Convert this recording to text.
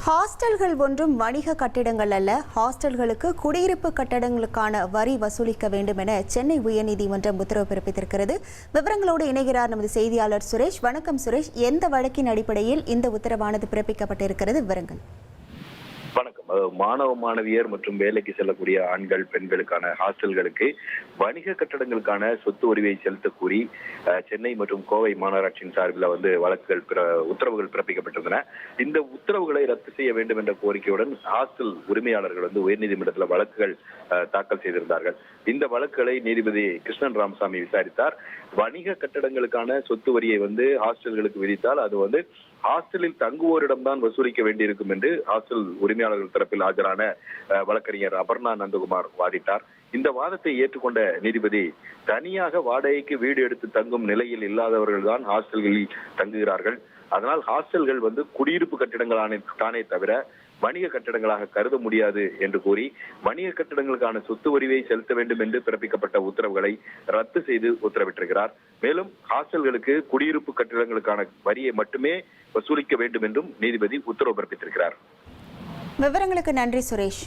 ஹாஸ்டல்கள் ஒன்றும் வணிக கட்டிடங்கள் அல்ல. ஹாஸ்டல்களுக்கு குடியிருப்பு கட்டடங்களுக்கான வரி வசூலிக்க வேண்டும் என சென்னை உயர்நீதிமன்றம் உத்தரவு பிறப்பித்திருக்கிறது. விவரங்களோடு இணைகிறார் நமது செய்தியாளர் சுரேஷ். வணக்கம் சுரேஷ், எந்த வழக்கின் அடிப்படையில் இந்த உத்தரவானது பிறப்பிக்கப்பட்டிருக்கிறது? விவரங்கள். வணக்கம். மாணவ மாணவியர் மற்றும் வேலைக்கு செல்லக்கூடிய ஆண்கள் பெண்களுக்கான ஹாஸ்டல்களுக்கு வணிக கட்டடங்களுக்கான சொத்து வரியை செலுத்த கூறி சென்னை மற்றும் கோவை மாநகராட்சியின் சார்பில் உத்தரவுகள் பிறப்பிக்கப்பட்டிருந்தன. இந்த உத்தரவுகளை ரத்து செய்ய வேண்டும் என்ற கோரிக்கையுடன் ஹாஸ்டல் உரிமையாளர்கள் உயர்நீதிமன்றத்தில் வழக்குகள் தாக்கல் செய்திருந்தார்கள். இந்த வழக்குகளை நீதிபதி கிருஷ்ணன் ராமசாமி விசாரித்தார். வணிக கட்டடங்களுக்கான சொத்து வரியை ஹாஸ்டல்களுக்கு விதித்தால் அது ஹாஸ்டலில் தங்குவோரிடம்தான் வசூலிக்க வேண்டியிருக்கும் என்று ஹாஸ்டல் உரிமையாளர்கள் தரப்பில் ஆஜரான வழக்கறிஞர் அபர்ணா நந்தகுமார் வாதிட்டார். இந்த வாதத்தை ஏற்றுக்கொண்ட நீதிபதி, தனியாக வாடகைக்கு வீடு எடுத்து தங்கும் நிலையில் இல்லாதவர்கள் தான் ஹாஸ்டல்களில் தங்குகிறார்கள். அதனால் ஹாஸ்டல்கள் குடியிருப்பு கட்டிடங்களான தானே தவிர வணிக கட்டடங்களாக கருத முடியாது என்று கூறி வணிக கட்டடங்களுக்கான சொத்து வரியை செலுத்த வேண்டும் என்று பிறப்பிக்கப்பட்ட உத்தரவுகளை ரத்து செய்து உத்தரவிட்டிருக்கிறார். மேலும் ஹாஸ்டல்களுக்கு குடியிருப்பு கட்டிடங்களுக்கான வரியை மட்டுமே வசூலிக்க வேண்டும் என்றும் நீதிபதி உத்தரவு பிறப்பித்திருக்கிறார். விவரங்களுக்கு நன்றி சுரேஷ்.